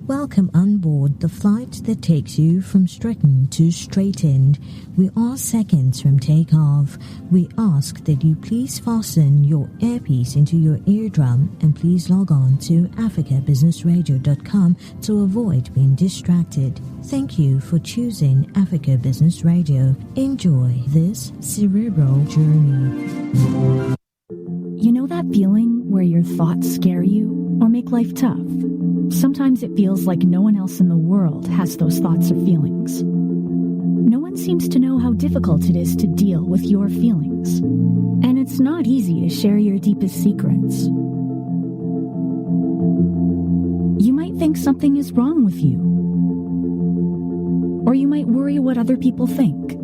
Welcome on board the flight that takes you from stricken to straightened. We are seconds from takeoff. We ask that you please fasten your earpiece into your eardrum and please log on to africabusinessradio.com to avoid being distracted. Thank you for choosing Africa Business Radio. Enjoy this cerebral journey. You know that feeling where your thoughts scare you or make life tough? Sometimes it feels like no one else in the world has those thoughts or feelings. No one seems to know how difficult it is to deal with your feelings. And it's not easy to share your deepest secrets. You might think something is wrong with you. Or you might worry what other people think.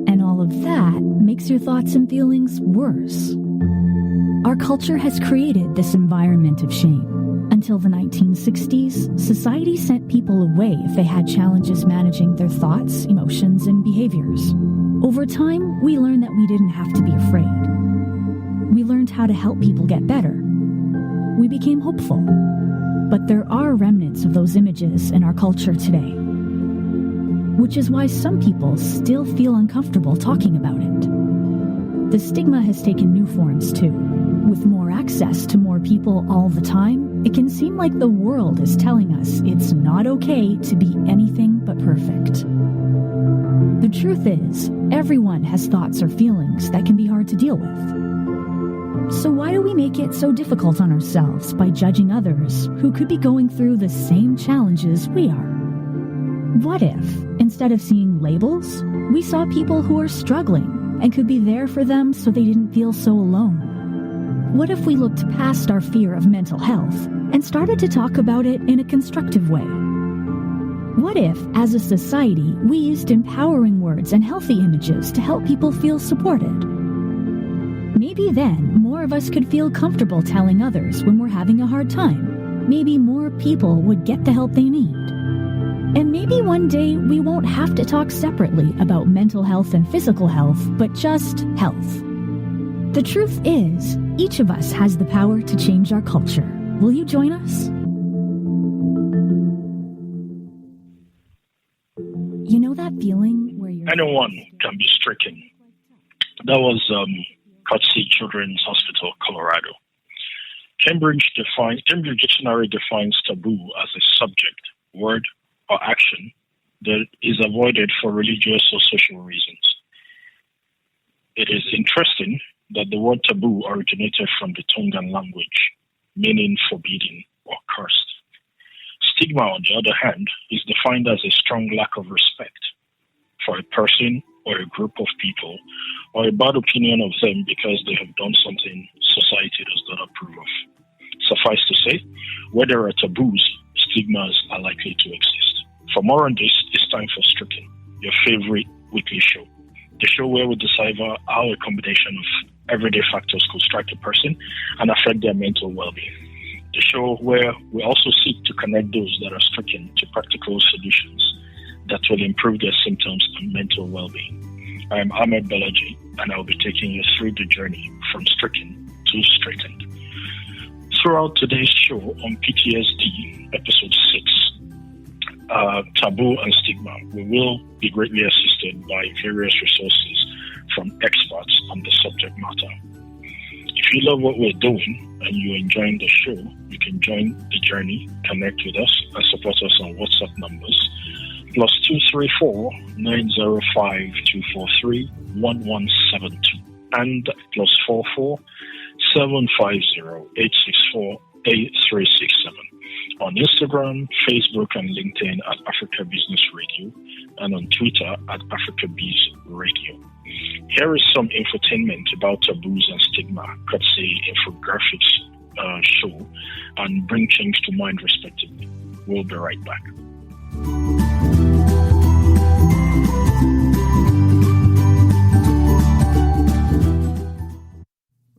And all of that makes your thoughts and feelings worse. Our culture has created this environment of shame. Until the 1960s, society sent people away if they had challenges managing their thoughts, emotions, and behaviors. Over time, we learned that we didn't have to be afraid. We learned how to help people get better. We became hopeful. But there are remnants of those images in our culture today, which is why some people still feel uncomfortable talking about it. The stigma has taken new forms too. With more access to more people all the time, it can seem like the world is telling us it's not okay to be anything but perfect. The truth is, everyone has thoughts or feelings that can be hard to deal with. So why do we make it so difficult on ourselves by judging others who could be going through the same challenges we are? What if, instead of seeing labels, we saw people who are struggling and could be there for them so they didn't feel so alone? What if we looked past our fear of mental health and started to talk about it in a constructive way? What if, as a society, we used empowering words and healthy images to help people feel supported? Maybe then more of us could feel comfortable telling others when we're having a hard time. Maybe more people would get the help they need. And maybe one day we won't have to talk separately about mental health and physical health, but just health. The truth is, each of us has the power to change our culture. Will you join us? You know that feeling where you're... Anyone can be stricken. That was Coetzee Children's Hospital, Colorado. Cambridge Dictionary defines taboo as a subject, word, or action that is avoided for religious or social reasons. It is interesting that the word taboo originated from the Tongan language, meaning forbidden or cursed. Stigma, on the other hand, is defined as a strong lack of respect for a person or a group of people, or a bad opinion of them because they have done something society does not approve of. Suffice to say, where there are taboos, stigmas are likely to exist. For more on this, it's time for Stricken, your favorite weekly show. The show where we decipher how a combination of everyday factors could strike a person and affect their mental well-being. The show where we also seek to connect those that are stricken to practical solutions that will improve their symptoms and mental well-being. I am Ahmed Belaji, and I will be taking you through the journey from stricken to straightened. Throughout today's show on PTSD, episode 6, Taboo and Stigma, we will be greatly assisted by various resources from experts on the subject matter. If you love what we're doing and you're enjoying the show, you can join the journey, connect with us, and support us on WhatsApp numbers +234 905 243 1172 and +44 750 864 8367. On Instagram, Facebook, and LinkedIn at Africa Business Radio, and on Twitter at Africa Biz Radio. Here is some infotainment about taboos and stigma, courtesy infographics show, and bring change to mind respectively. We'll be right back.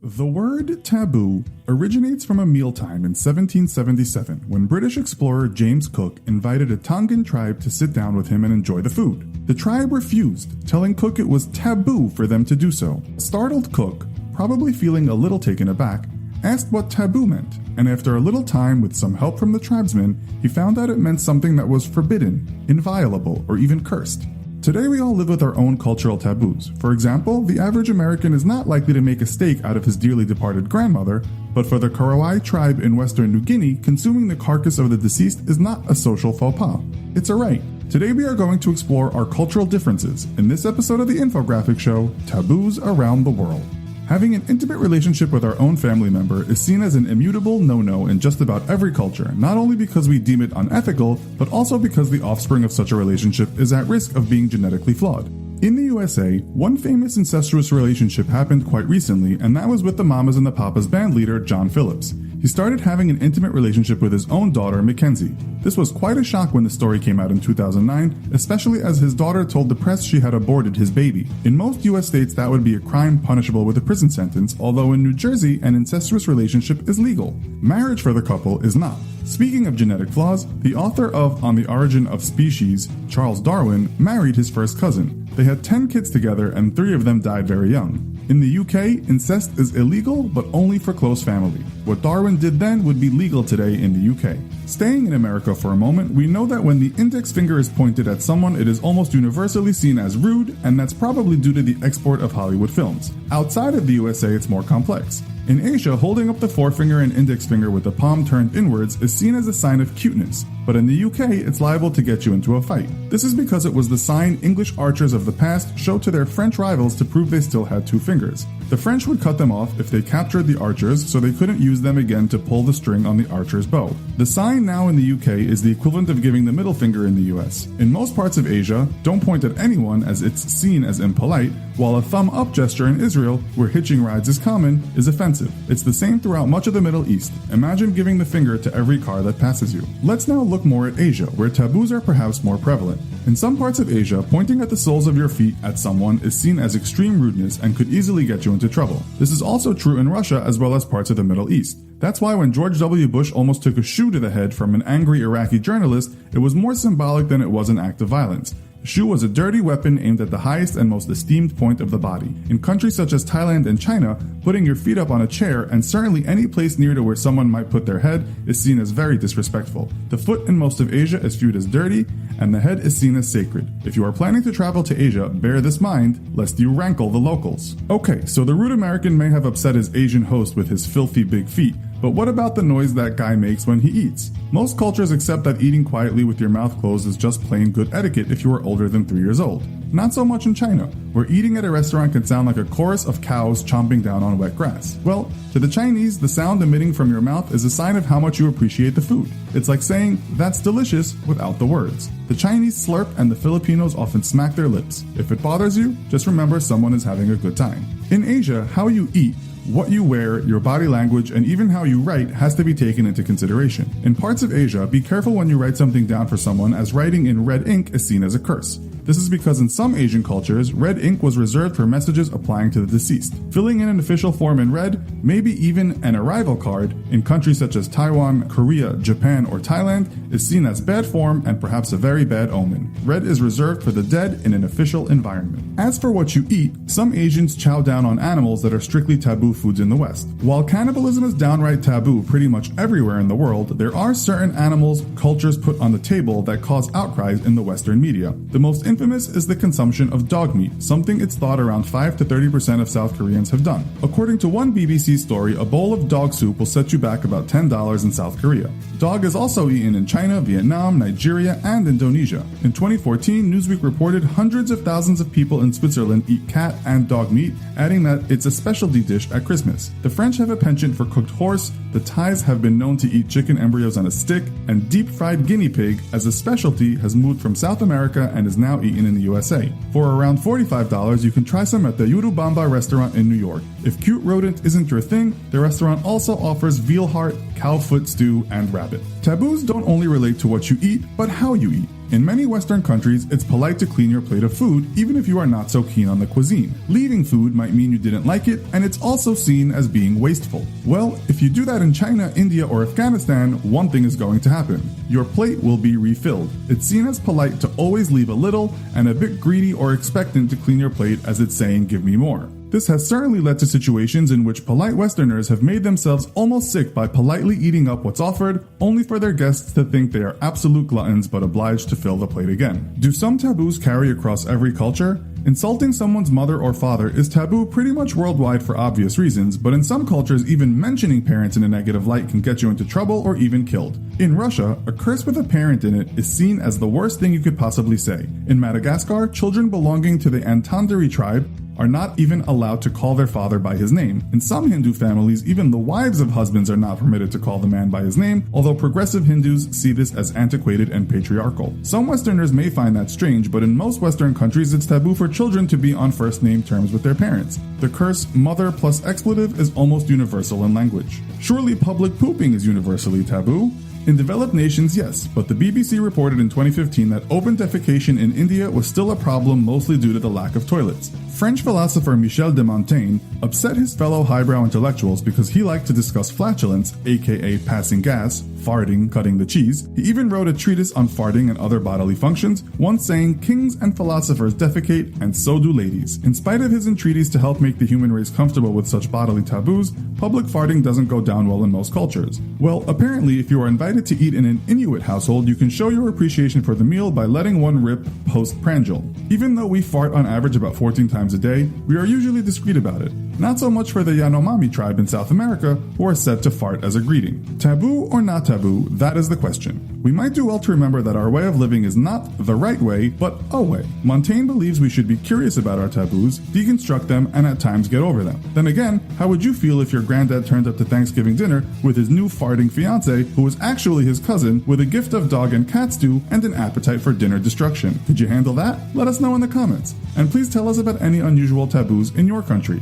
The word taboo originates from a mealtime in 1777 when British explorer James Cook invited a Tongan tribe to sit down with him and enjoy the food. The tribe refused, telling Cook it was taboo for them to do so. Startled Cook, probably feeling a little taken aback, asked what taboo meant, and after a little time with some help from the tribesmen, he found out it meant something that was forbidden, inviolable, or even cursed. Today we all live with our own cultural taboos. For example, the average American is not likely to make a steak out of his dearly departed grandmother, but for the Korowai tribe in Western New Guinea, consuming the carcass of the deceased is not a social faux pas. It's a right. Today we are going to explore our cultural differences in this episode of the infographic show, Taboos Around the World. Having an intimate relationship with our own family member is seen as an immutable no-no in just about every culture, not only because we deem it unethical, but also because the offspring of such a relationship is at risk of being genetically flawed. In the USA, one famous incestuous relationship happened quite recently, and that was with the Mamas and the Papas band leader John Phillips. He started having an intimate relationship with his own daughter, Mackenzie. This was quite a shock when the story came out in 2009, especially as his daughter told the press she had aborted his baby. In most US states, that would be a crime punishable with a prison sentence, although in New Jersey, an incestuous relationship is legal. Marriage for the couple is not. Speaking of genetic flaws, the author of On the Origin of Species, Charles Darwin, married his first cousin. They had 10 kids together and 3 of them died very young. In the UK, incest is illegal, but only for close family. What Darwin did then would be legal today in the UK. Staying in America for a moment, we know that when the index finger is pointed at someone, it is almost universally seen as rude, and that's probably due to the export of Hollywood films. Outside of the USA, it's more complex. In Asia, holding up the forefinger and index finger with the palm turned inwards is seen as a sign of cuteness, but in the UK, it's liable to get you into a fight. This is because it was the sign English archers of the past showed to their French rivals to prove they still had 2 fingers. The French would cut them off if they captured the archers, so they couldn't use them again to pull the string on the archer's bow. The sign now in the UK is the equivalent of giving the middle finger in the US. In most parts of Asia, don't point at anyone as it's seen as impolite, while a thumb up gesture in Israel, where hitching rides is common, is offensive. It's the same throughout much of the Middle East. Imagine giving the finger to every car that passes you. Let's now look more at Asia, where taboos are perhaps more prevalent. In some parts of Asia, pointing at the soles of your feet at someone is seen as extreme rudeness and could easily get you into trouble. This is also true in Russia as well as parts of the Middle East. That's why when George W. Bush almost took a shoe to the head from an angry Iraqi journalist, it was more symbolic than it was an act of violence. The shoe was a dirty weapon aimed at the highest and most esteemed point of the body. In countries such as Thailand and China, putting your feet up on a chair, and certainly any place near to where someone might put their head, is seen as very disrespectful. The foot in most of Asia is viewed as dirty, and the head is seen as sacred. If you are planning to travel to Asia, bear this in mind, lest you rankle the locals. Okay, so the rude American may have upset his Asian host with his filthy big feet, but what about the noise that guy makes when he eats? Most cultures accept that eating quietly with your mouth closed is just plain good etiquette if you are older than 3 years old. Not so much in China, where eating at a restaurant can sound like a chorus of cows chomping down on wet grass. Well, to the Chinese, the sound emitting from your mouth is a sign of how much you appreciate the food. It's like saying, "That's delicious," without the words. The Chinese slurp and the Filipinos often smack their lips. If it bothers you, just remember someone is having a good time. In Asia, how you eat, what you wear, your body language, and even how you write has to be taken into consideration. In parts of Asia, be careful when you write something down for someone, as writing in red ink is seen as a curse. This is because in some Asian cultures, red ink was reserved for messages applying to the deceased. Filling in an official form in red, maybe even an arrival card, in countries such as Taiwan, Korea, Japan, or Thailand, is seen as bad form and perhaps a very bad omen. Red is reserved for the dead in an official environment. As for what you eat, some Asians chow down on animals that are strictly taboo foods in the West. While cannibalism is downright taboo pretty much everywhere in the world, there are certain animals cultures put on the table that cause outcries in the Western media. The most infamous is the consumption of dog meat, something it's thought around 5 to 30% of South Koreans have done. According to one BBC story, a bowl of dog soup will set you back about $10 in South Korea. Dog is also eaten in China, Vietnam, Nigeria, and Indonesia. In 2014, Newsweek reported hundreds of thousands of people in Switzerland eat cat and dog meat, adding that it's a specialty dish at Christmas. The French have a penchant for cooked horse, the Thais have been known to eat chicken embryos on a stick, and deep-fried guinea pig as a specialty has moved from South America and is now eaten in the USA. For around $45, you can try some at the Yurubamba restaurant in New York. If cute rodent isn't your thing, the restaurant also offers veal heart, cow foot stew, and rabbit. Taboos don't only relate to what you eat, but how you eat. In many Western countries, it's polite to clean your plate of food, even if you are not so keen on the cuisine. Leaving food might mean you didn't like it, and it's also seen as being wasteful. Well, if you do that in China, India, or Afghanistan, one thing is going to happen. Your plate will be refilled. It's seen as polite to always leave a little, and a bit greedy or expectant to clean your plate, as it's saying, "Give me more." This has certainly led to situations in which polite Westerners have made themselves almost sick by politely eating up what's offered, only for their guests to think they are absolute gluttons but obliged to fill the plate again. Do some taboos carry across every culture? Insulting someone's mother or father is taboo pretty much worldwide for obvious reasons, but in some cultures, even mentioning parents in a negative light can get you into trouble or even killed. In Russia, a curse with a parent in it is seen as the worst thing you could possibly say. In Madagascar, children belonging to the Antandari tribe are not even allowed to call their father by his name. In some Hindu families, even the wives of husbands are not permitted to call the man by his name, although progressive Hindus see this as antiquated and patriarchal. Some Westerners may find that strange, but in most Western countries, it's taboo for children to be on first name terms with their parents. The curse mother plus expletive is almost universal in language. Surely public pooping is universally taboo. In developed nations, yes, but the BBC reported in 2015 that open defecation in India was still a problem, mostly due to the lack of toilets. French philosopher Michel de Montaigne upset his fellow highbrow intellectuals because he liked to discuss flatulence, aka passing gas, farting, cutting the cheese. He even wrote a treatise on farting and other bodily functions, once saying, "Kings and philosophers defecate, and so do ladies." In spite of his entreaties to help make the human race comfortable with such bodily taboos, public farting doesn't go down well in most cultures. Well, apparently, if you are invited to eat in an Inuit household, you can show your appreciation for the meal by letting one rip post-prandial. Even though we fart on average about 14 times a day, we are usually discreet about it. Not so much for the Yanomami tribe in South America, who are said to fart as a greeting. Taboo or not taboo, that is the question. We might do well to remember that our way of living is not the right way, but a way. Montaigne believes we should be curious about our taboos, deconstruct them, and at times get over them. Then again, how would you feel if your granddad turned up to Thanksgiving dinner with his new farting fiance, who was actually his cousin, with a gift of dog and cat stew and an appetite for dinner destruction? Did you handle that? Let us know in the comments. And please tell us about any unusual taboos in your country.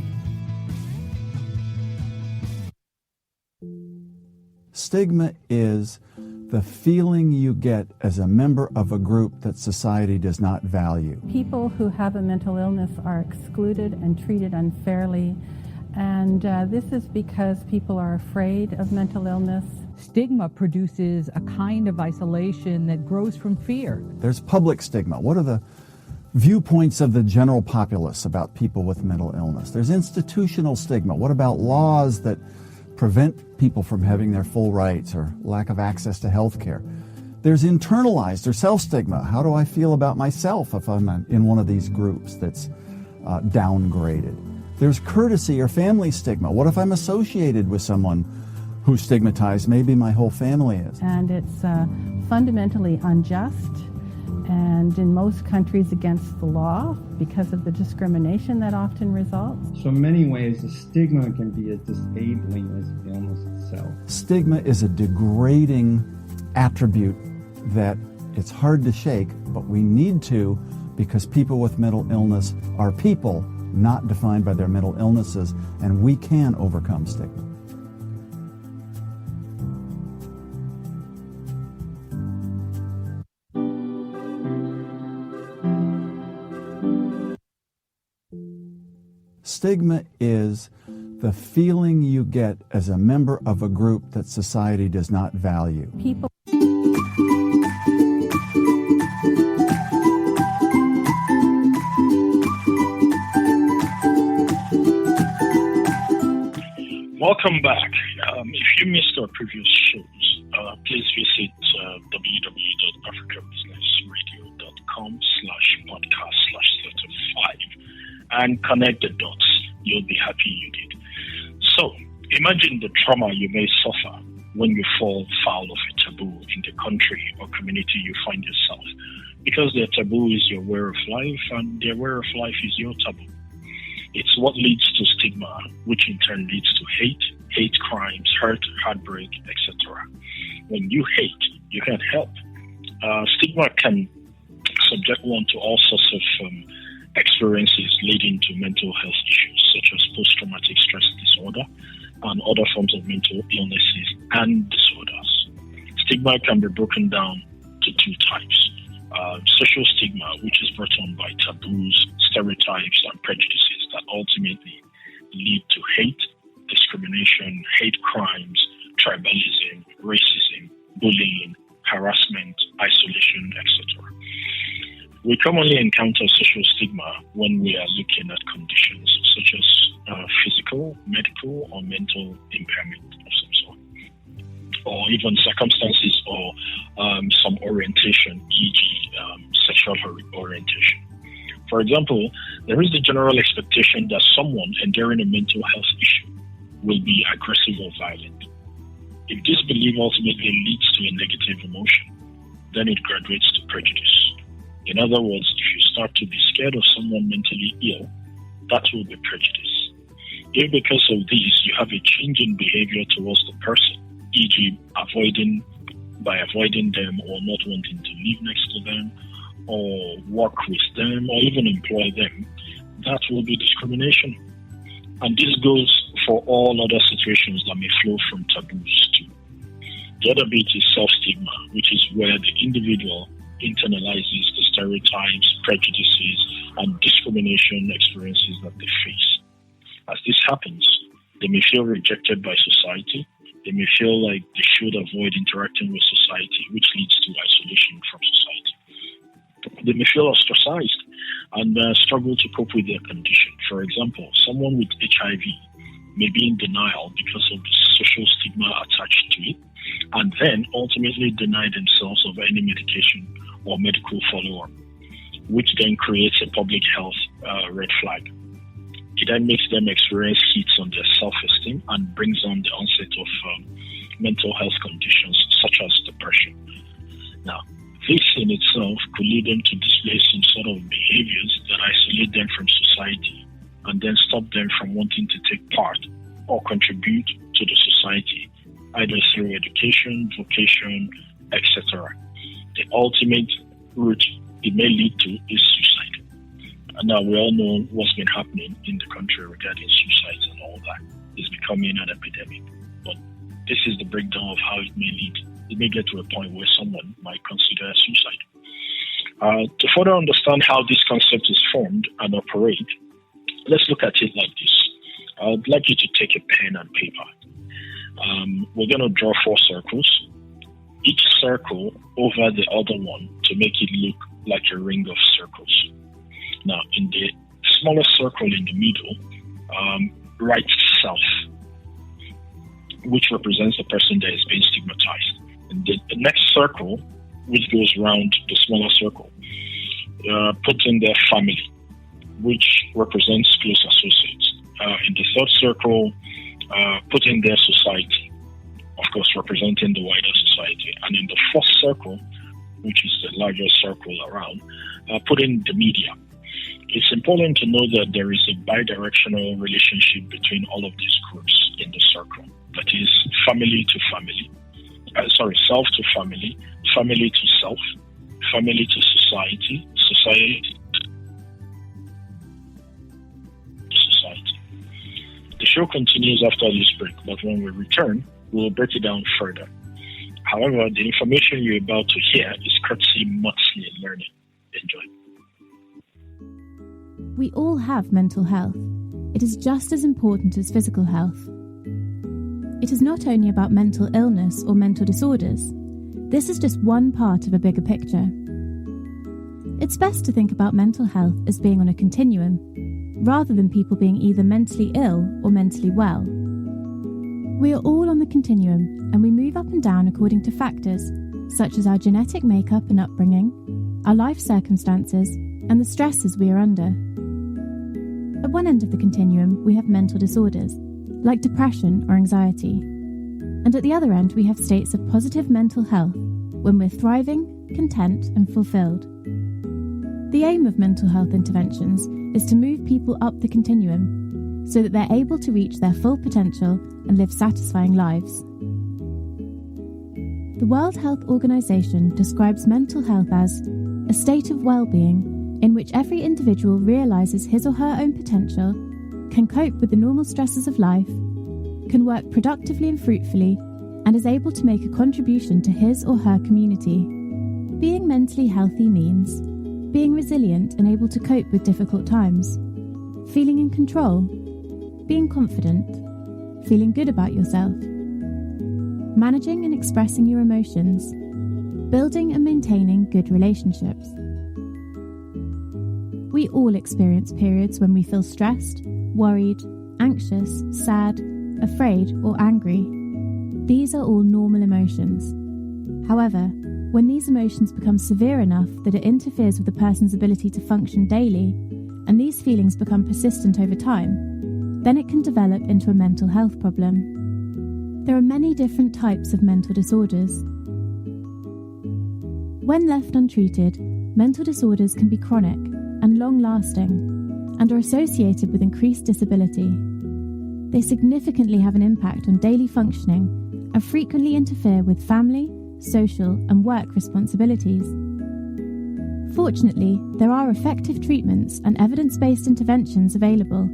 Stigma is the feeling you get as a member of a group that society does not value. People who have a mental illness are excluded and treated unfairly, and this is because people are afraid of mental illness. Stigma produces a kind of isolation that grows from fear. There's public stigma. What are the viewpoints of the general populace about people with mental illness? There's institutional stigma. What about laws that prevent people from having their full rights or lack of access to health care? There's internalized or self-stigma. How do I feel about myself if I'm in one of these groups that's downgraded? There's courtesy or family stigma. What if I'm associated with someone who's stigmatized? Maybe my whole family is. And it's fundamentally unjust, and in most countries against the law because of the discrimination that often results. So in many ways, the stigma can be as disabling as the illness itself. Stigma is a degrading attribute that it's hard to shake, but we need to, because people with mental illness are people, not defined by their mental illnesses, and we can overcome stigma. Stigma is the feeling you get as a member of a group that society does not value. People Welcome back. If you missed our previous shows, please visit www.africabusinessradio.com/podcast/5 and connect the dots. You'll be happy you did. So, imagine the trauma you may suffer when you fall foul of a taboo in the country or community you find yourself, because their taboo is your way of life and their way of life is your taboo. It's what leads to stigma, which in turn leads to hate crimes, hurt, heartbreak, etc. When you hate, you can't help. Stigma can subject one to all sorts of experiences leading to mental health issues, such as post-traumatic stress disorder and other forms of mental illnesses and disorders. Stigma can be broken down to two types. Social stigma, which is brought on by taboos, stereotypes, and prejudices that ultimately lead to hate, discrimination, hate crimes, tribalism, racism, bullying, harassment, isolation, etc. We commonly encounter social stigma when we are looking at conditions such as physical, medical, or mental impairment of some sort, or even circumstances or some orientation, e.g. Sexual orientation. For example, there is the general expectation that someone enduring a mental health issue will be aggressive or violent. If this belief ultimately leads to a negative emotion, then it graduates to prejudice. In other words, if you start to be scared of someone mentally ill, that will be prejudice. If because of this you have a change in behavior towards the person, e.g. avoiding them or not wanting to live next to them or work with them or even employ them, that will be discrimination. And this goes for all other situations that may flow from taboos too. The other bit is self-stigma, which is where the individual internalizes the stereotypes, prejudices, and discrimination experiences that they face. As this happens, they may feel rejected by society. They may feel like they should avoid interacting with society, which leads to isolation from society. They may feel ostracized and struggle to cope with their condition. For example, someone with HIV may be in denial because of the social stigma attached to it, and then ultimately deny themselves of any medication or medical follow-up, which then creates a public health red flag. It then makes them experience hits on their self-esteem and brings on the onset of mental health conditions such as depression. Now, this in itself could lead them to display some sort of behaviors that isolate them from society and then stop them from wanting to take part or contribute to the society, either through education, vocation, etc. The ultimate route it may lead to is suicide. And now we all know what's been happening in the country regarding suicides and all that. It's becoming an epidemic. But this is the breakdown of how it may lead. It may get to a point where someone might consider suicide. To further understand how this concept is formed and operate, let's look at it like this. I'd like you to take a pen and paper. We're going to draw 4 circles, each circle over the other one to make it look like a ring of circles. Now, in the smallest circle in the middle, write self, which represents the person that is being stigmatized. And the next circle, which goes around the smaller circle, put in their family, which represents close associates. In the third circle, put in their society, of course, representing the wider society. And in the fourth circle, which is the largest circle around, put in the media. It's important to know that there is a bidirectional relationship between all of these groups in the circle. That is family to family. Self to family, family to self, family to society, society to society. The show continues after this break, but when we return, we will break it down further. However, the information you're about to hear is courtesy Moxley Learning. Enjoy. We all have mental health. It is just as important as physical health. It is not only about mental illness or mental disorders. This is just one part of a bigger picture. It's best to think about mental health as being on a continuum, rather than people being either mentally ill or mentally well. We are all on the continuum, and we move up and down according to factors such as our genetic makeup and upbringing, our life circumstances, and the stresses we are under. At one end of the continuum, we have mental disorders, like depression or anxiety. And at the other end, we have states of positive mental health, when we're thriving, content, and fulfilled. The aim of mental health interventions is to move people up the continuum, so that they're able to reach their full potential and live satisfying lives. The World Health Organization describes mental health as a state of well-being in which every individual realizes his or her own potential, can cope with the normal stresses of life, can work productively and fruitfully, and is able to make a contribution to his or her community. Being mentally healthy means being resilient and able to cope with difficult times, feeling in control, being confident, feeling good about yourself, managing and expressing your emotions, building and maintaining good relationships. We all experience periods when we feel stressed, worried, anxious, sad, afraid, or angry. These are all normal emotions. However, when these emotions become severe enough that it interferes with a person's ability to function daily, and these feelings become persistent over time, then it can develop into a mental health problem. There are many different types of mental disorders. When left untreated, mental disorders can be chronic and long-lasting, and are associated with increased disability. They significantly have an impact on daily functioning and frequently interfere with family, social, and work responsibilities. Fortunately, there are effective treatments and evidence-based interventions available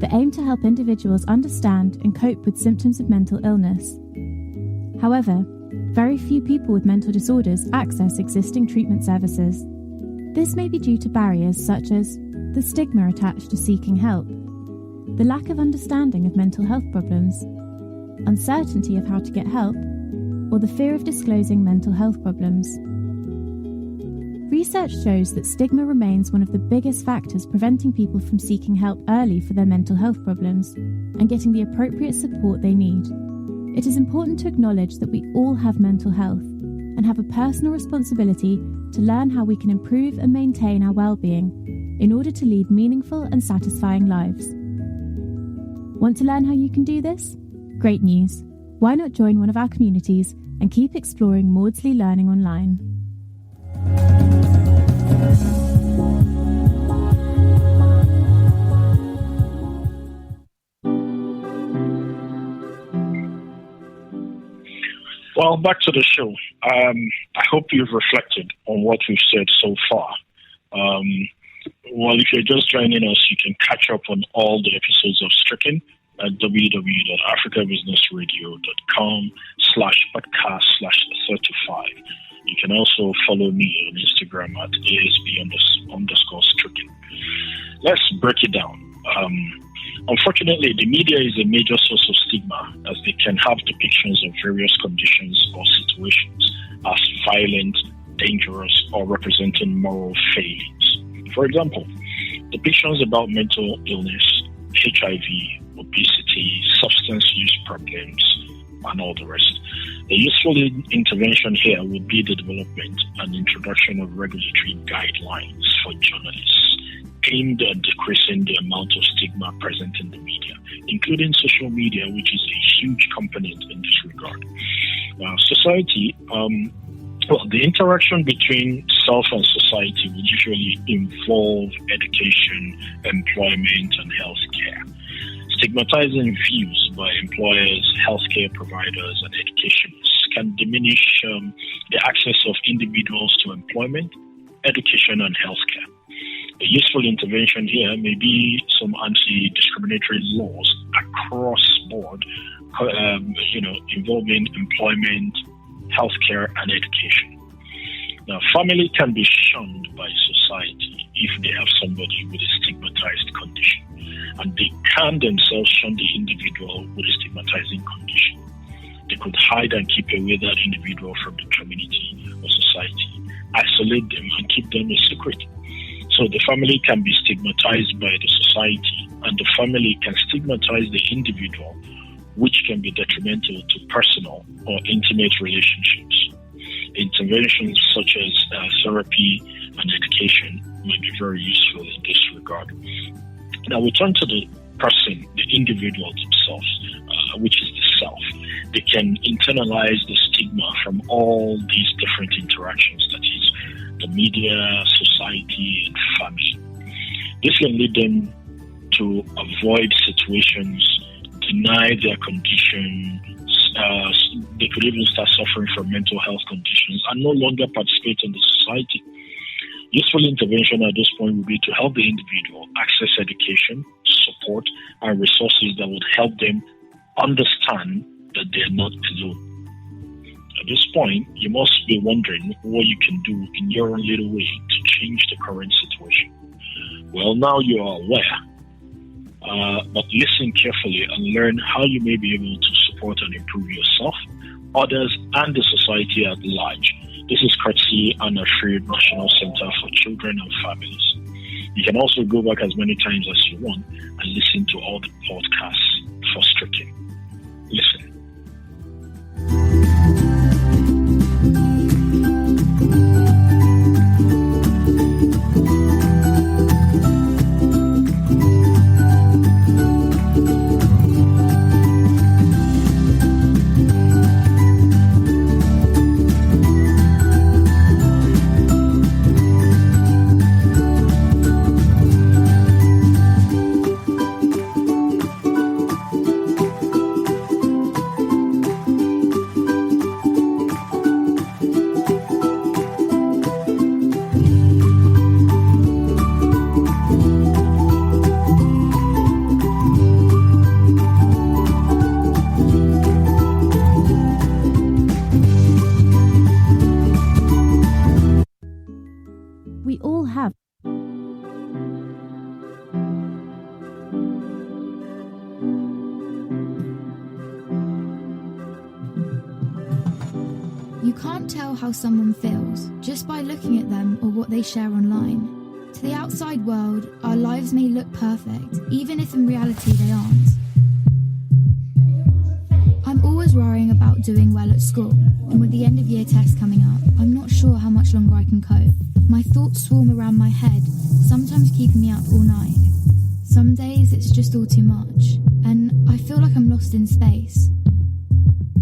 that aim to help individuals understand and cope with symptoms of mental illness. However, very few people with mental disorders access existing treatment services. This may be due to barriers such as the stigma attached to seeking help, the lack of understanding of mental health problems, uncertainty of how to get help, or the fear of disclosing mental health problems. Research shows that stigma remains one of the biggest factors preventing people from seeking help early for their mental health problems and getting the appropriate support they need. It is important to acknowledge that we all have mental health and have a personal responsibility to learn how we can improve and maintain our well-being in order to lead meaningful and satisfying lives. Want to learn how you can do this? Great news! Why not join one of our communities and keep exploring Maudsley Learning online? Well, back to the show. I hope you've reflected on what we've said so far. Well, if you're just joining us, you can catch up on all the episodes of Stricken at www.africabusinessradio.com/podcast/35. You can also follow me on Instagram at ASB_Stricken. Let's break it down. Unfortunately, the media is a major source of stigma, as they can have depictions of various conditions or situations as violent, dangerous, or representing moral failings. For example, depictions about mental illness, HIV, obesity, substance use problems, and all the rest. A useful intervention here would be the development and introduction of regulatory guidelines for journalists aimed at decreasing the amount of stigma present in the media, including social media, which is a huge component in this regard. Society, the interaction between self and society would usually involve education, employment, and healthcare. Stigmatizing views by employers, healthcare providers, and educationists can diminish the access of individuals to employment, education, and healthcare. A useful intervention here may be some anti-discriminatory laws across board, involving employment, healthcare, and education. Now, family can be shunned by society if they have somebody with a stigmatized condition, and they can themselves shun the individual with a stigmatizing condition. They could hide and keep away that individual from the community or society, isolate them, and keep them a secret. So the family can be stigmatized by the society, and the family can stigmatize the individual, which can be detrimental to personal or intimate relationships. Interventions such as therapy and education may be very useful in this regard. Now we turn to the person, the individual themselves, which is the self. They can internalize the stigma from all these different interactions, that is, the media, society, and family. This can lead them to avoid situations, deny their condition. They could even start suffering from mental health conditions and no longer participate in the society. Useful intervention at this point would be to help the individual access education, support, and resources that would help them understand that they are not alone. At this point, you must be wondering what you can do in your own little way to change the current situation. Well, now you are aware, but listen carefully and learn how you may be able to support and improve yourself, others, and the society at large. This is courtesy and National Center for Children and Families. You can also go back as many times as you want and listen to all the podcasts for Stricken. Listen. We all have. You can't tell how someone feels just by looking at them or what they share online. To the outside world, our lives may look perfect, even if in reality they aren't. I'm always worrying about doing well at school, and with the end of year test coming up, I'm not sure how much longer I can cope. My thoughts swarm around my head, sometimes keeping me up all night. Some days it's just all too much, and I feel like I'm lost in space.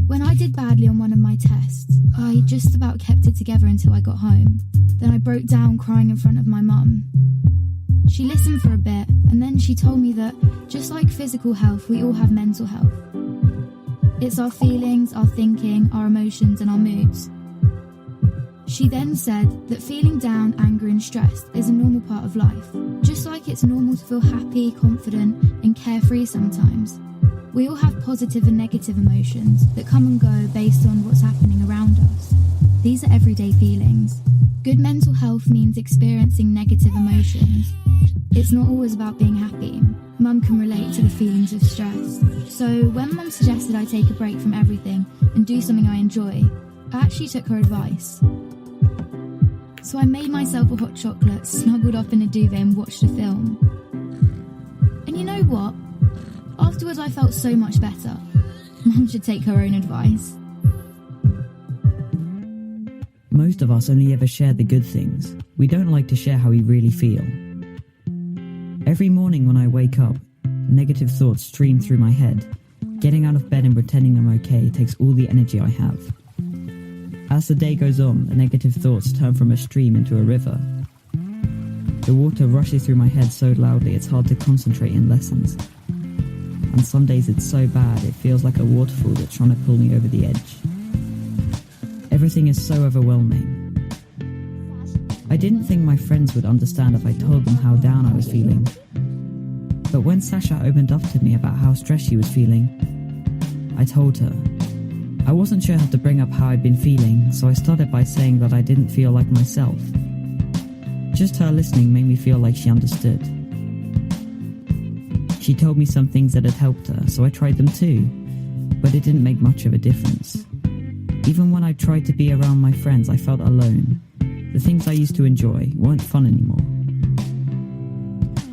When I did badly on one of my tests, I just about kept it together until I got home. Then I broke down crying in front of my mum. She listened for a bit, and then she told me that, just like physical health, we all have mental health. It's our feelings, our thinking, our emotions, and our moods. She then said that feeling down, angry, and stressed is a normal part of life. Just like it's normal to feel happy, confident, and carefree sometimes. We all have positive and negative emotions that come and go based on what's happening around us. These are everyday feelings. Good mental health means experiencing negative emotions. It's not always about being happy. Mum can relate to the feelings of stress. So when Mum suggested I take a break from everything and do something I enjoy, I actually took her advice. So I made myself a hot chocolate, snuggled up in a duvet and watched a film. And you know what? Afterwards I felt so much better. Mum should take her own advice. Most of us only ever share the good things. We don't like to share how we really feel. Every morning when I wake up, negative thoughts stream through my head. Getting out of bed and pretending I'm okay takes all the energy I have. As the day goes on, the negative thoughts turn from a stream into a river. The water rushes through my head so loudly it's hard to concentrate in lessons. And some days it's so bad it feels like a waterfall that's trying to pull me over the edge. Everything is so overwhelming. I didn't think my friends would understand if I told them how down I was feeling. But when Sasha opened up to me about how stressed she was feeling, I told her. I wasn't sure how to bring up how I'd been feeling, so I started by saying that I didn't feel like myself. Just her listening made me feel like she understood. She told me some things that had helped her, so I tried them too, but it didn't make much of a difference. Even when I tried to be around my friends, I felt alone. The things I used to enjoy weren't fun anymore.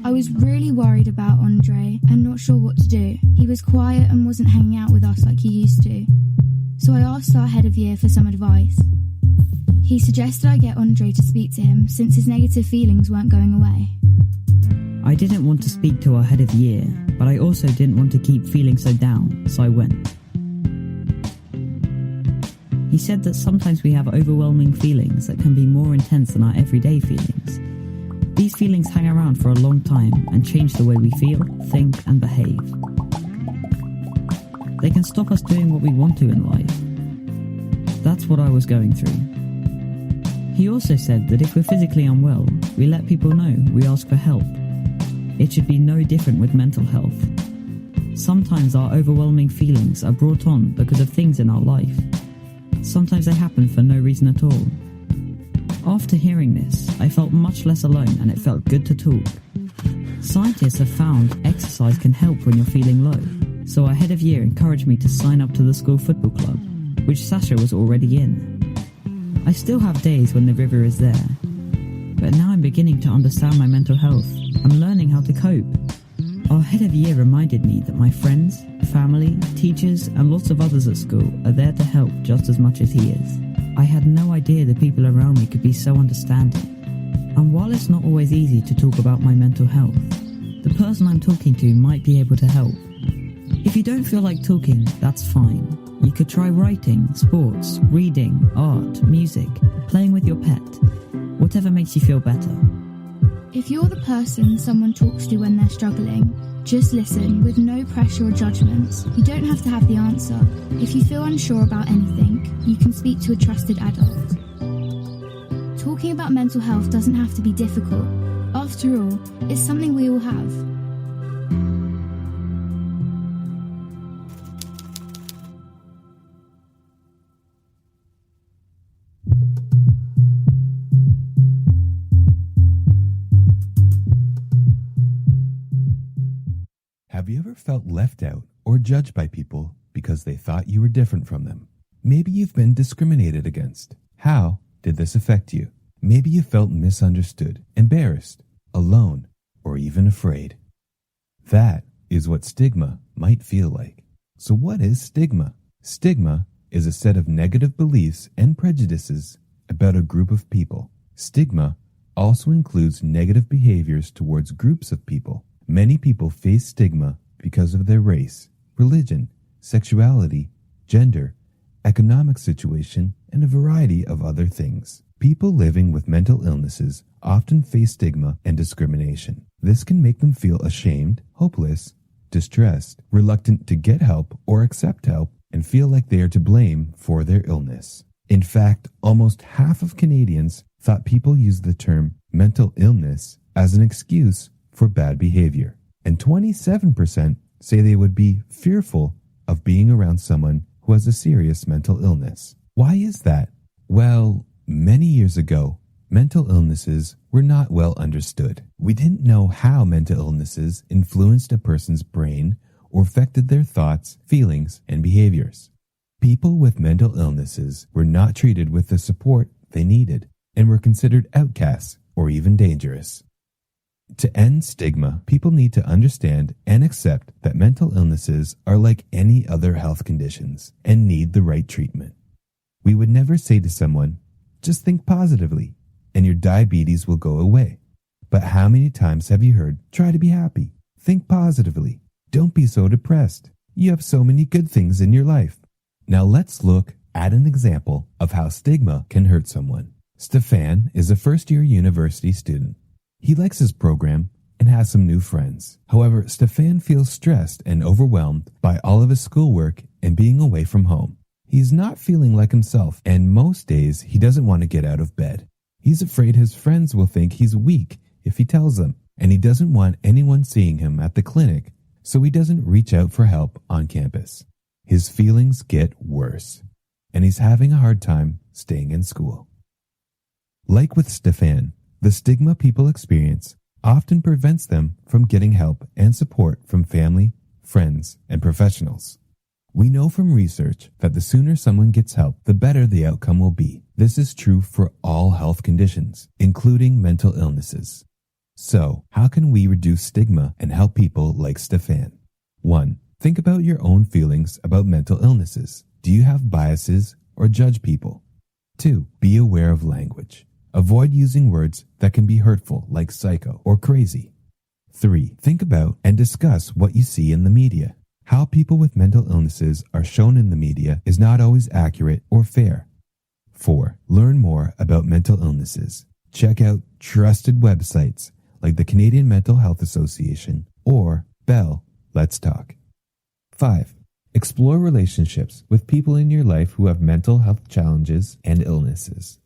I was really worried about Andre and not sure what to do. He was quiet and wasn't hanging out with us like he used to. So I asked our head of year for some advice. He suggested I get Andre to speak to him since his negative feelings weren't going away. I didn't want to speak to our head of year, but I also didn't want to keep feeling so down, so I went. He said that sometimes we have overwhelming feelings that can be more intense than our everyday feelings. These feelings hang around for a long time and change the way we feel, think, and behave. They can stop us doing what we want to in life. That's what I was going through. He also said that if we're physically unwell, we let people know, we ask for help. It should be no different with mental health. Sometimes our overwhelming feelings are brought on because of things in our life. Sometimes they happen for no reason at all. After hearing this, I felt much less alone and it felt good to talk. Scientists have found exercise can help when you're feeling low, so our head of year encouraged me to sign up to the school football club, which Sasha was already in. I still have days when the river is there, but now I'm beginning to understand my mental health. I'm learning how to cope. Our head of year reminded me that my friends, family, teachers, and lots of others at school are there to help just as much as he is. I had no idea the people around me could be so understanding. And while it's not always easy to talk about my mental health, the person I'm talking to might be able to help. If you don't feel like talking, that's fine. You could try writing, sports, reading, art, music, playing with your pet, whatever makes you feel better. If you're the person someone talks to when they're struggling, just listen with no pressure or judgments. You don't have to have the answer. If you feel unsure about anything, you can speak to a trusted adult. Talking about mental health doesn't have to be difficult. After all, it's something we all have. Have you ever felt left out or judged by people because they thought you were different from them? Maybe you've been discriminated against. How did this affect you? Maybe you felt misunderstood, embarrassed, alone, or even afraid. That is what stigma might feel like. So what is stigma? Stigma is a set of negative beliefs and prejudices about a group of people. Stigma also includes negative behaviors towards groups of people. Many people face stigma because of their race, religion, sexuality, gender, economic situation, and a variety of other things. People living with mental illnesses often face stigma and discrimination. This can make them feel ashamed, hopeless, distressed, reluctant to get help or accept help, and feel like they are to blame for their illness. In fact, almost half of Canadians thought people use the term mental illness as an excuse for bad behavior, and 27% say they would be fearful of being around someone who has a serious mental illness. Why is that? Well, many years ago, mental illnesses were not well understood. We didn't know how mental illnesses influenced a person's brain or affected their thoughts, feelings, and behaviors. People with mental illnesses were not treated with the support they needed and were considered outcasts or even dangerous. To end stigma, people need to understand and accept that mental illnesses are like any other health conditions and need the right treatment. We would never say to someone, just think positively and your diabetes will go away. But how many times have you heard, try to be happy, think positively, don't be so depressed, you have so many good things in your life. Now let's look at an example of how stigma can hurt someone. Stefan is a first-year university student. He likes his program and has some new friends. However, Stefan feels stressed and overwhelmed by all of his schoolwork and being away from home. He's not feeling like himself, and most days he doesn't want to get out of bed. He's afraid his friends will think he's weak if he tells them, and he doesn't want anyone seeing him at the clinic, so he doesn't reach out for help on campus. His feelings get worse, and he's having a hard time staying in school. Like with Stefan, the stigma people experience often prevents them from getting help and support from family, friends, and professionals. We know from research that the sooner someone gets help, the better the outcome will be. This is true for all health conditions, including mental illnesses. So, how can we reduce stigma and help people like Stefan? 1. Think about your own feelings about mental illnesses. Do you have biases or judge people? 2. Be aware of language. Avoid using words that can be hurtful, like psycho or crazy. 3. Think about and discuss what you see in the media. How people with mental illnesses are shown in the media is not always accurate or fair. 4. Learn more about mental illnesses. Check out trusted websites like the Canadian Mental Health Association or Bell Let's Talk. 5. Explore relationships with people in your life who have mental health challenges and illnesses.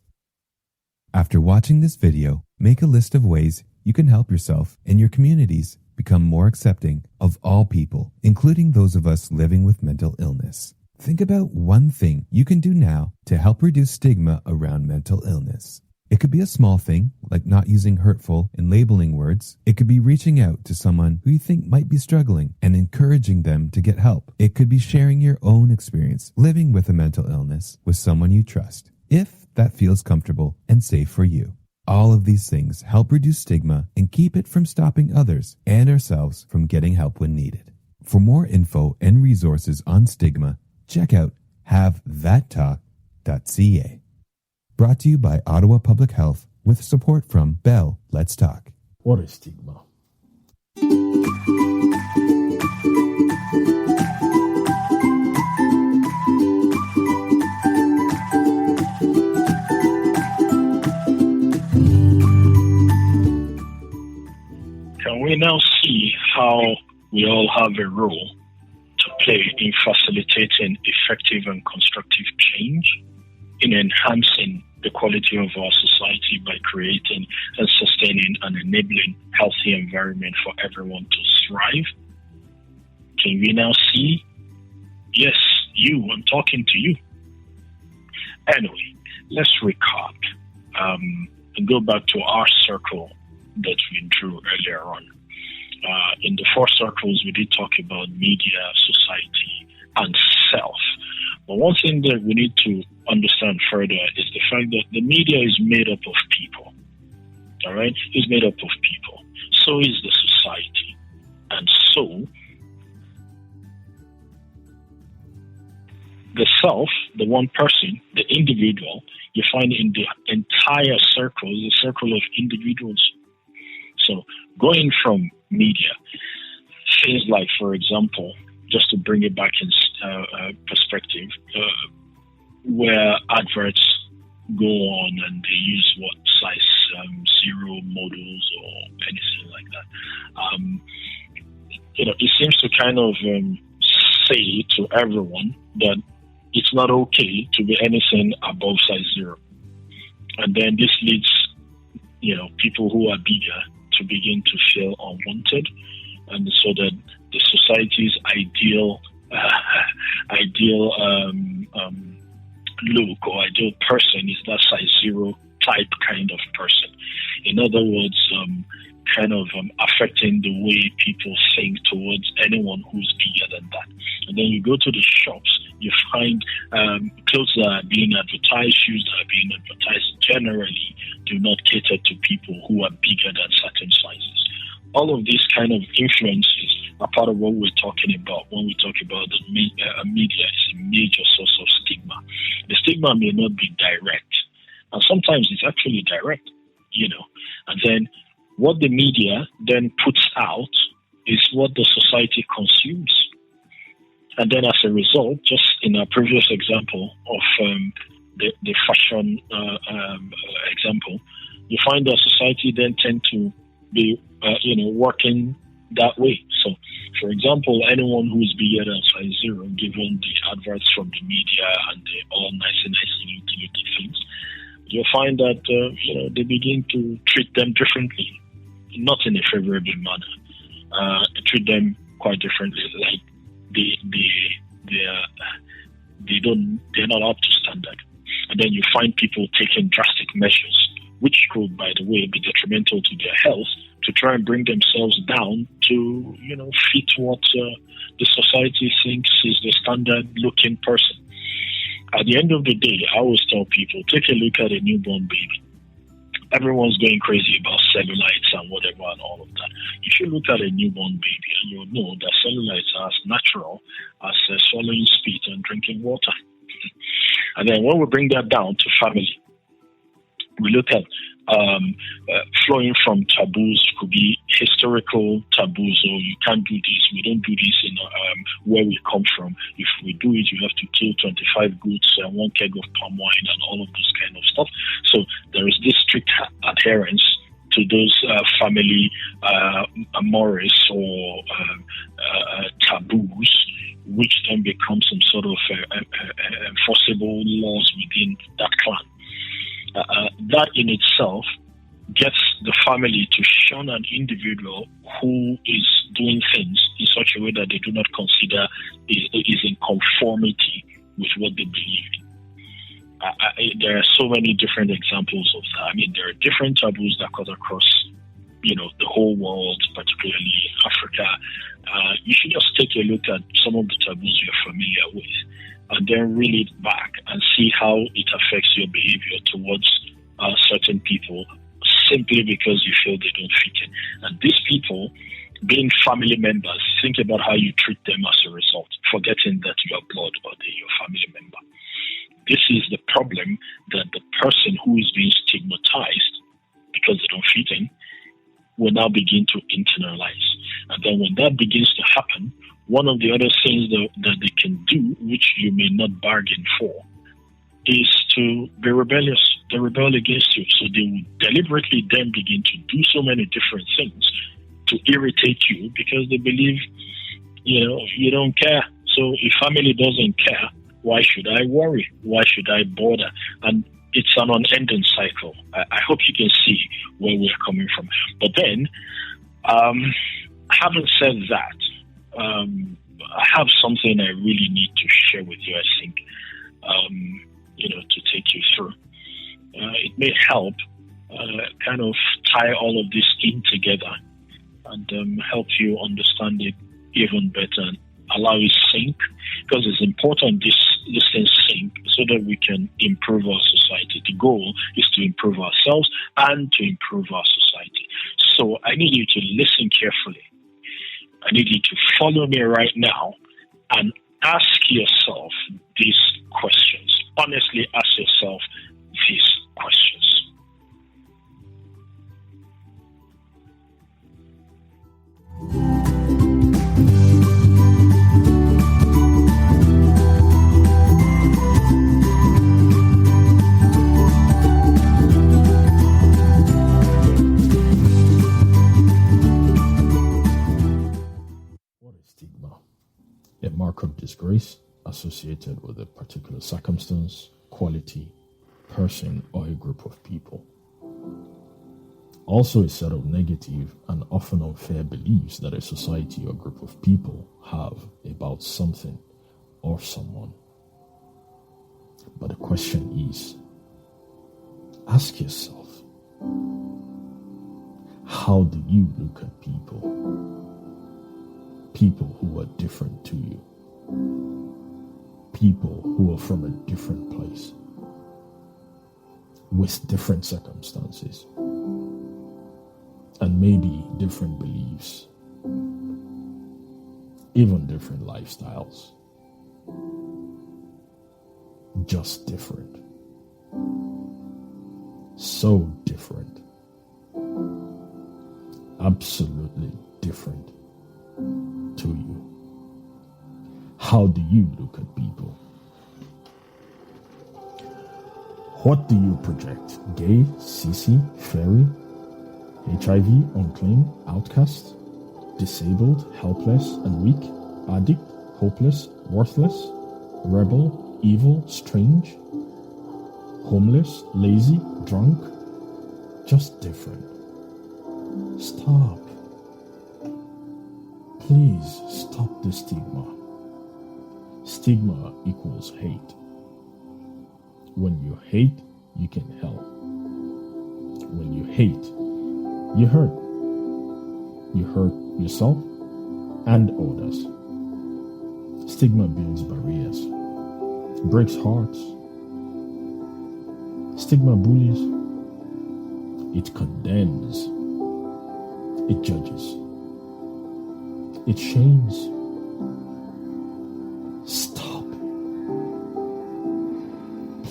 After watching this video, make a list of ways you can help yourself and your communities become more accepting of all people, including those of us living with mental illness. Think about one thing you can do now to help reduce stigma around mental illness. It could be a small thing, like not using hurtful and labeling words. It could be reaching out to someone who you think might be struggling and encouraging them to get help. It could be sharing your own experience living with a mental illness with someone you trust, if that feels comfortable and safe for you. All of these things help reduce stigma and keep it from stopping others and ourselves from getting help when needed. For more info and resources on stigma, check out havethattalk.ca. Brought to you by Ottawa Public Health with support from Bell Let's Talk. What is stigma? Can we now see how we all have a role to play in facilitating effective and constructive change, in enhancing the quality of our society by creating and sustaining an enabling, healthy environment for everyone to thrive? Can we now see? Yes, I'm talking to you. Anyway, let's recap and go back to our circle that we drew earlier on. In the 4 circles, we did talk about media, society, and self. But one thing that we need to understand further is the fact that the media is made up of people. All right? It's made up of people. So is the society. And so, the self, the one person, the individual, you find in the entire circle, the circle of individuals. So, going from media, things like, for example, just to bring it back in perspective, where adverts go on and they use size 0 models or anything like that. It seems to kind of say to everyone that it's not okay to be anything above size 0. And then this leads, people who are bigger to begin to feel unwanted, and so that the society's ideal look or ideal person is that size 0 type kind of person. In other words, affecting the way people think towards anyone who's bigger than that. And then you go to the shops, you find clothes that are being advertised, shoes that are being advertised generally do not cater to people who are bigger than certain sizes. All of these kind of influences are part of what we're talking about when we talk about the media is a major source of stigma. The stigma may not be direct, and sometimes it's actually direct, and then what the media then puts out is what the society consumes. And then as a result, just in our previous example of the fashion example, you find that society then tend to be, working that way. So, for example, anyone who is bigger than size 0, given the adverts from the media and the all nice utility things, you'll find that, they begin to treat them differently, not in a favorable manner. Treat them quite differently, like they're not up to standard. And then you find people taking drastic measures, which could, by the way, be detrimental to their health, to try and bring themselves down to, fit what the society thinks is the standard looking person. At the end of the day, I always tell people, take a look at a newborn baby. Everyone's going crazy about cellulites and whatever and all of that. If you look at a newborn baby, and you'll know that cellulites are as natural as swallowing spit and drinking water. And then when we bring that down to family, we look at flowing from taboos, could be historical taboos, or you can't do this, we don't do this in where we come from. If we do it, you have to kill 25 goats and 1 keg of palm wine and all of this kind of stuff. So there is this strict adherence to those family mores or taboos, which then become some sort of enforceable laws within that clan. That in itself gets the family to shun an individual who is doing things in such a way that they do not consider is in conformity with what they believe in. There are so many different examples of that. I mean, there are different taboos that cut across, the whole world, particularly Africa. You should just take a look at some of the taboos you're familiar with, and then reel it back and see how it affects your behavior towards certain people, simply because you feel they don't fit in. And these people, being family members, think about how you treat them as a result, forgetting that you are blood or they're your family member. This is the problem, that the person who is being stigmatized because they don't fit in will now begin to internalize. And then when that begins to happen, one of the other things that they can do, which you may not bargain for, is to be rebellious. They rebel against you. So they will deliberately then begin to do so many different things to irritate you because they believe, you don't care. So if family doesn't care, why should I worry? Why should I bother? And it's an unending cycle. I hope you can see where we're coming from. But then, having said that, I have something I really need to share with you, I think, to take you through. It may help kind of tie all of this in together and help you understand it even better and allow it sink, because it's important this thing sink so that we can improve our society. The goal is to improve ourselves and to improve our society. So I need you to listen carefully. I need you to follow me right now and ask yourself these questions. Honestly, ask yourself these questions. What is stigma? A mark of disgrace associated with a particular circumstance, quality, person, or a group of people. Also a set of negative and often unfair beliefs that a society or group of people have about something or someone. But the question is, ask yourself, how do you look at people? People who are different to you. People who are from a different place. With different circumstances. And maybe different beliefs. Even different lifestyles. Just different. So different. Absolutely different to you. How do you look at people? What do you project? Gay, sissy, fairy, HIV, unclean, outcast, disabled, helpless and weak, addict, hopeless, worthless, rebel, evil, strange, homeless, lazy, drunk, just different. Stop. Please stop the stigma. Stigma equals hate. When you hate, you can help. When you hate, you hurt. You hurt yourself and others. Stigma builds barriers, breaks hearts. Stigma bullies. It condemns. It judges. It shames. Stop.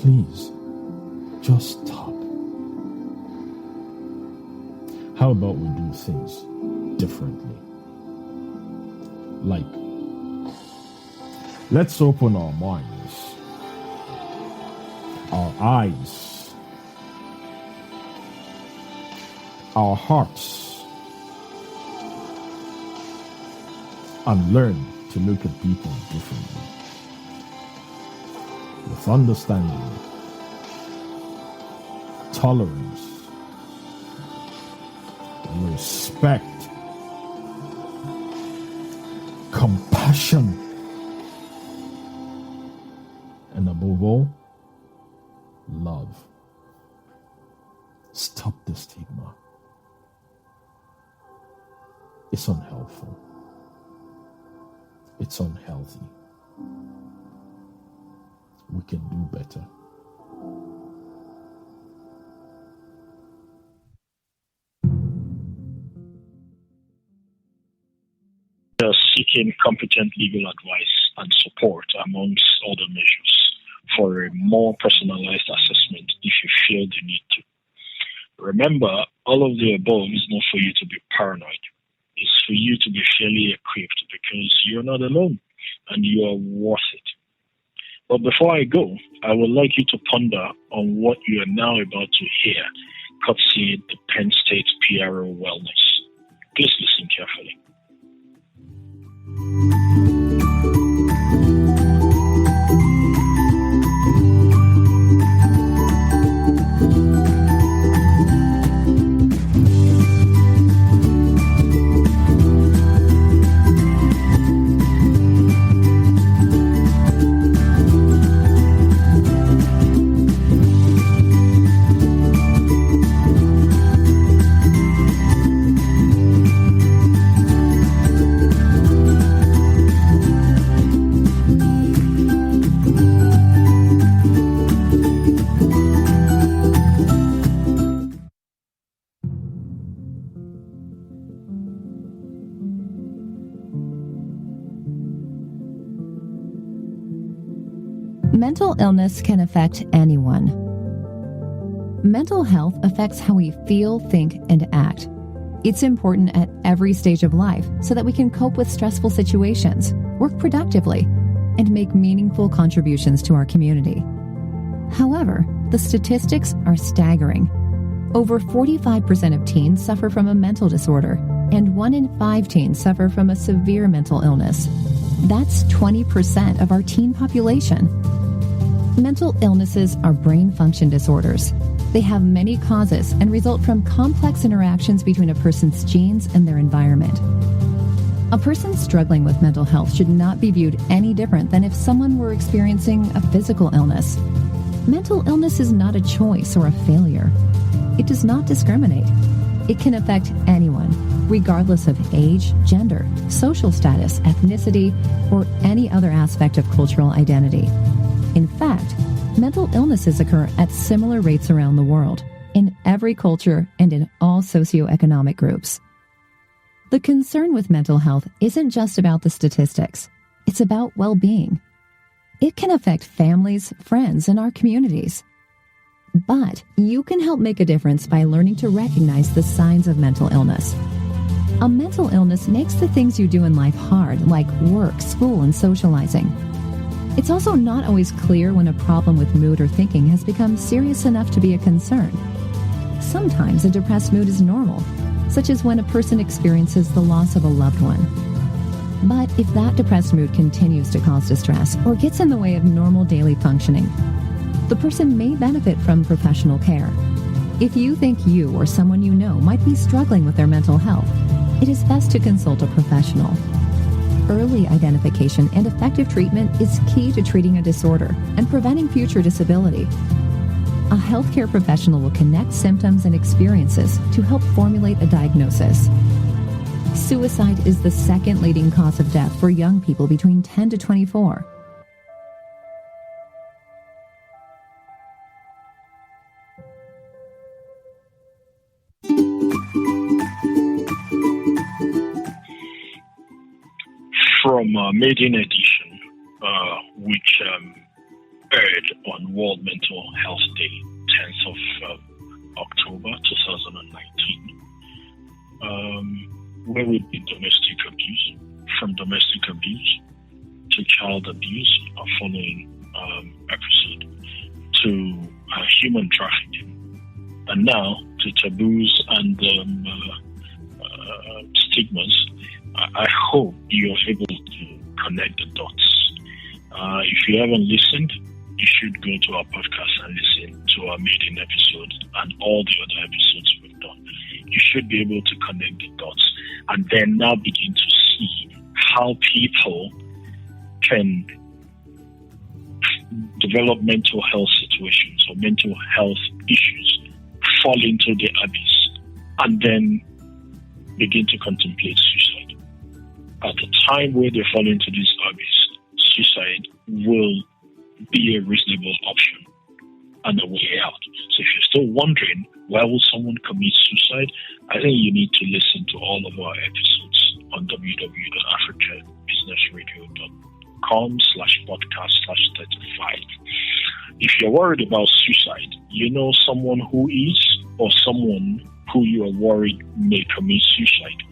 Please, just stop. How about we do things differently? Like, let's open our minds, our eyes, our hearts, and learn to look at people differently. With understanding, tolerance, respect, compassion, and above all, love. Stop the stigma. It's unhelpful. It's unhealthy. We can do better. seeking competent legal advice and support, amongst other measures, for a more personalized assessment if you feel the need to. Remember, all of the above is not for you to be paranoid. It's for you to be fairly equipped because you're not alone and you are worth it. But before I go, I would like you to ponder on what you are now about to hear, courtesy the Penn State PRO Wellness. Please listen carefully. Mental illness can affect anyone. Mental health affects how we feel, think, and act. It's important at every stage of life so that we can cope with stressful situations, work productively, and make meaningful contributions to our community. However, the statistics are staggering. Over 45% of teens suffer from a mental disorder, and 1 in 5 teens suffer from a severe mental illness. That's 20% of our teen population. Mental illnesses are brain function disorders. They have many causes and result from complex interactions between a person's genes and their environment. A person struggling with mental health should not be viewed any different than if someone were experiencing a physical illness. Mental illness is not a choice or a failure. It does not discriminate. It can affect anyone, regardless of age, gender, social status, ethnicity, or any other aspect of cultural identity. In fact, mental illnesses occur at similar rates around the world, in every culture and in all socioeconomic groups. The concern with mental health isn't just about the statistics. It's about well-being. It can affect families, friends, and our communities. But you can help make a difference by learning to recognize the signs of mental illness. A mental illness makes the things you do in life hard, like work, school, and socializing. It's also not always clear when a problem with mood or thinking has become serious enough to be a concern. Sometimes a depressed mood is normal, such as when a person experiences the loss of a loved one. But if that depressed mood continues to cause distress or gets in the way of normal daily functioning, the person may benefit from professional care. If you think you or someone you know might be struggling with their mental health, it is best to consult a professional. Early identification and effective treatment is key to treating a disorder and preventing future disability. A healthcare professional will connect symptoms and experiences to help formulate a diagnosis. Suicide is the second leading cause of death for young people between 10 to 24. From Maiden Edition, which aired on World Mental Health Day, 10th of October 2019, where we did domestic abuse, from domestic abuse to child abuse, our following episode, to human trafficking, and now to taboos and stigmas. I hope you're able to connect the dots. If you haven't listened, you should go to our podcast and listen to our maiden episode and all the other episodes we've done. You should be able to connect the dots and then now begin to see how people can develop mental health situations or mental health issues, fall into the abyss, and then begin to contemplate suicide. At the time where they fall into this abyss, suicide will be a reasonable option. and a way out. So if you're still wondering, why would someone commit suicide? I think you need to listen to all of our episodes on www.africabusinessradio.com/podcast/35. If you're worried about suicide, you know someone who is, or someone who you are worried may commit suicide,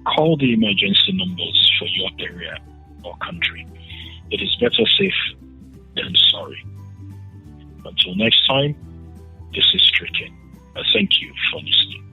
call the emergency numbers for your area or country. It is better safe than sorry. Until next time, this is Trafficking. Thank you for listening.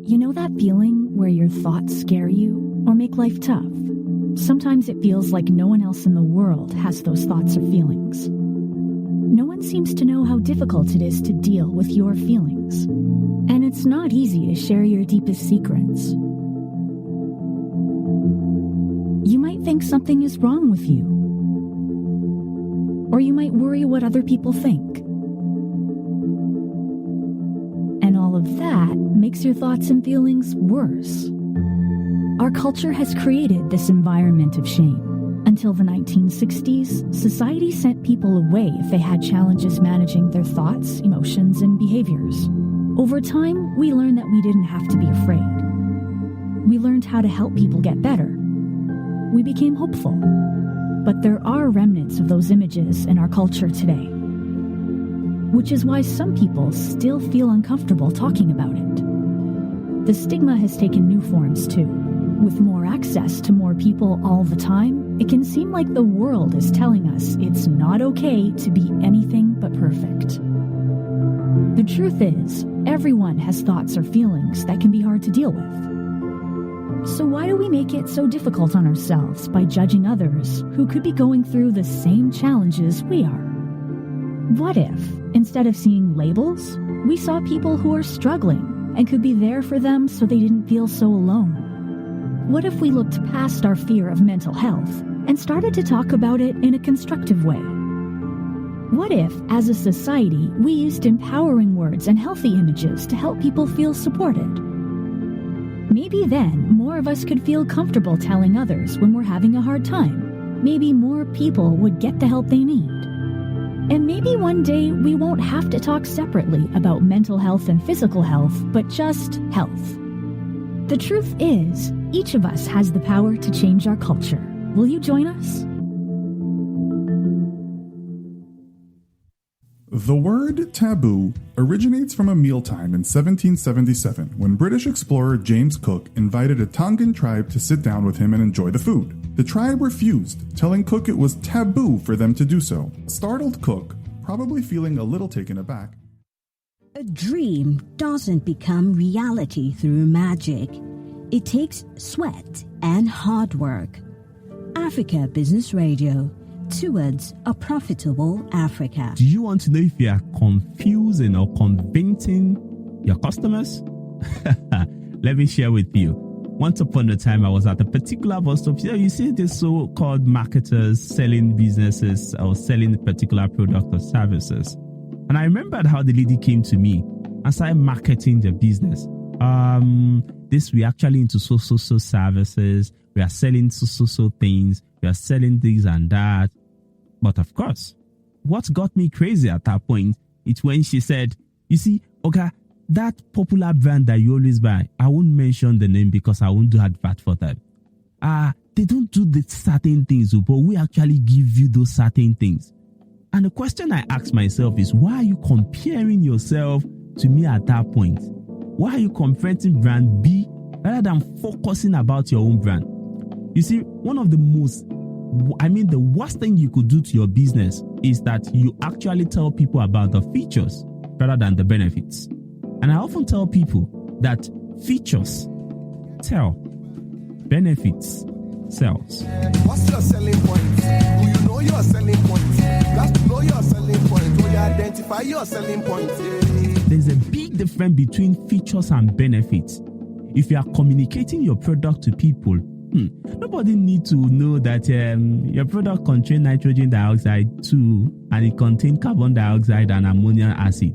You know that feeling where your thoughts scare you or make life tough? Sometimes it feels like no one else in the world has those thoughts or feelings. No one seems to know how difficult it is to deal with your feelings. And it's not easy to share your deepest secrets. You might think something is wrong with you. Or you might worry what other people think. And all of that makes your thoughts and feelings worse. Our culture has created this environment of shame. Until the 1960s, society sent people away if they had challenges managing their thoughts, emotions, and behaviors. Over time, we learned that we didn't have to be afraid. We learned how to help people get better. We became hopeful. But there are remnants of those images in our culture today, which is why some people still feel uncomfortable talking about it. The stigma has taken new forms too. With more access to more people all the time, it can seem like the world is telling us it's not okay to be anything but perfect. The truth is, everyone has thoughts or feelings that can be hard to deal with. So why do we make it so difficult on ourselves by judging others who could be going through the same challenges we are? What if, instead of seeing labels, we saw people who are struggling and could be there for them so they didn't feel so alone? What if we looked past our fear of mental health and started to talk about it in a constructive way? What if, as a society, we used empowering words and healthy images to help people feel supported? Maybe then more of us could feel comfortable telling others when we're having a hard time. Maybe more people would get the help they need. And maybe one day we won't have to talk separately about mental health and physical health, but just health. The truth is, each of us has the power to change our culture. Will you join us? The word taboo originates from a mealtime in 1777 when British explorer James Cook invited a Tongan tribe to sit down with him and enjoy the food. The tribe refused, telling Cook it was taboo for them to do so. Startled Cook, probably feeling a little taken aback. A dream doesn't become reality through magic. It takes sweat and hard work. Africa Business Radio, towards a profitable Africa. Do you want to know if you are confusing or convincing your customers? Let me share with you. Once upon a time, I was at a particular bus stop. You see this so-called marketers selling businesses or selling a particular product or services. And I remembered how the lady came to me and started marketing the business. We actually into so services. We are selling so things. We are selling this and that. But of course, what got me crazy at that point, it's when she said, you see, okay, that popular brand that you always buy, I won't mention the name because I won't do advert for them. They don't do the certain things, but we actually give you those certain things. And the question I ask myself is, why are you comparing yourself to me at that point? Why are you confronting brand B rather than focusing about your own brand? You see, one of the most The worst thing you could do to your business is that you actually tell people about the features rather than the benefits. And I often tell people that features tell, benefits sells. What's your selling point? Do you know your selling point? You have to know your selling point. When you identify your selling point. There's a big difference between features and benefits. If you are communicating your product to people, nobody needs to know that your product contains nitrogen dioxide too, and it contains carbon dioxide and ammonia acid.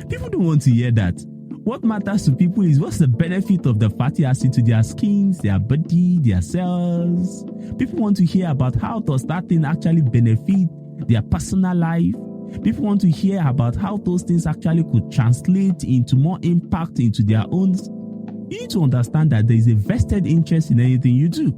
People don't want to hear that. What matters to people is what's the benefit of the fatty acid to their skins, their body, their cells. People want to hear about how does that thing actually benefit their personal life. People want to hear about how those things actually could translate into more impact into their own. You need to understand that there is a vested interest in anything you do.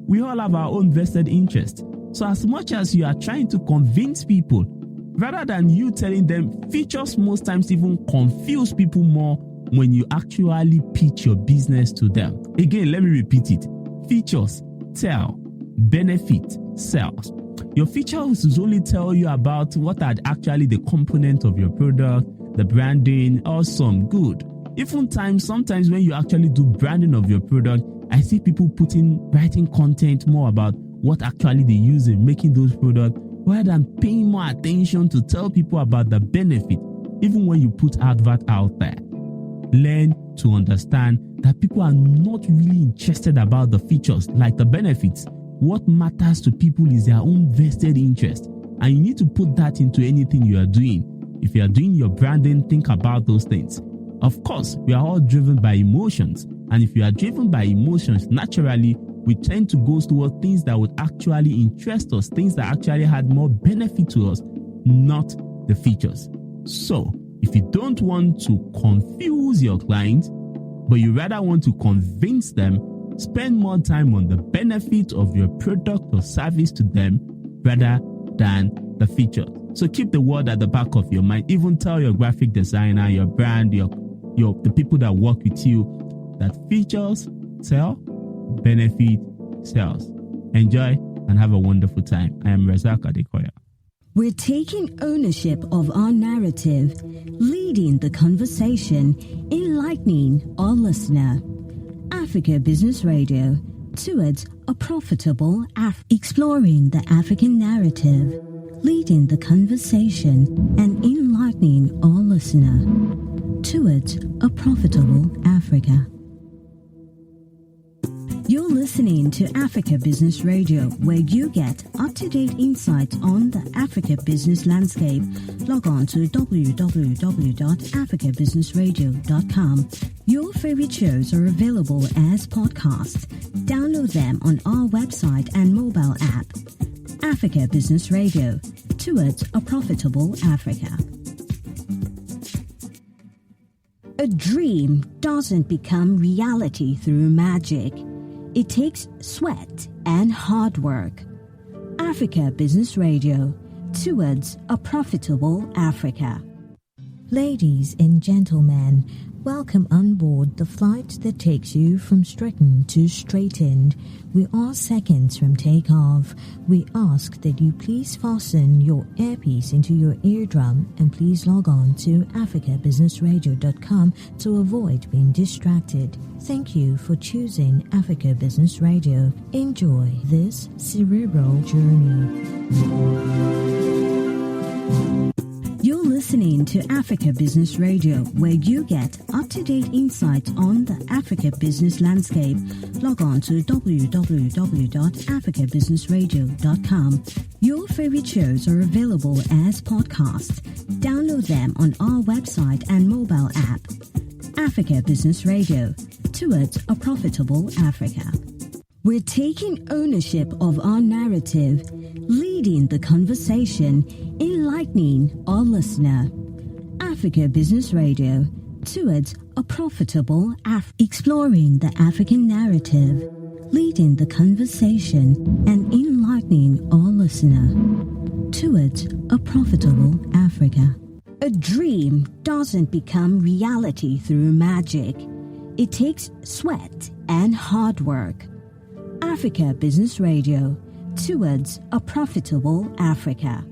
We all have our own vested interest. So as much as you are trying to convince people, rather than you telling them, features most times even confuse people more when you actually pitch your business to them. Again, let me repeat it. Features tell, benefit sells. Your features will only tell you about what are actually the components of your product, the branding, awesome, good. Even sometimes when you actually do branding of your product, I see people writing content more about what actually they use in making those products, rather than paying more attention to tell people about the benefit, even when you put advert out there. Learn to understand that people are not really interested about the features like the benefits. What matters to people is their own vested interest, and you need to put that into anything you are doing. If you are doing your branding, think about those things. Of course, we are all driven by emotions, and if you are driven by emotions, naturally, we tend to go towards things that would actually interest us, things that actually had more benefit to us, not the features. So, if you don't want to confuse your clients, but you rather want to convince them, spend more time on the benefit of your product or service to them rather than the features. So keep the word at the back of your mind. Even tell your graphic designer, your brand, the people that work with you, that features sell, benefit sells. Enjoy and have a wonderful time. I am Razak Adekoya. We're taking ownership of our narrative, leading the conversation, enlightening our listener. Africa Business Radio, towards a profitable exploring the African narrative, leading the conversation and enlightening our listener towards a profitable Africa. You're listening to Africa Business Radio, where you get up-to-date insights on the Africa business landscape. Log on to www.africabusinessradio.com. Your favorite shows are available as podcasts. Download them on our website and mobile app. Africa Business Radio, towards a profitable Africa. A dream doesn't become reality through magic. It takes sweat and hard work. Africa Business Radio, towards a profitable Africa. Ladies and gentlemen, welcome on board the flight that takes you from Stretton to Straightened. We are seconds from takeoff. We ask that you please fasten your earpiece into your eardrum and please log on to africabusinessradio.com to avoid being distracted. Thank you for choosing Africa Business Radio. Enjoy this cerebral journey. You're listening to Africa Business Radio, where you get up-to-date insights on the Africa business landscape. Log on to www.africabusinessradio.com. Your favorite shows are available as podcasts. Download them on our website and mobile app. Africa Business Radio, towards a profitable Africa. We're taking ownership of our narrative, leading the conversation, enlightening our listener. Africa Business Radio, towards a profitable exploring the African narrative, leading the conversation and enlightening our listener towards a profitable Africa. A dream doesn't become reality through magic. It takes sweat and hard work. Africa Business Radio, towards a profitable Africa.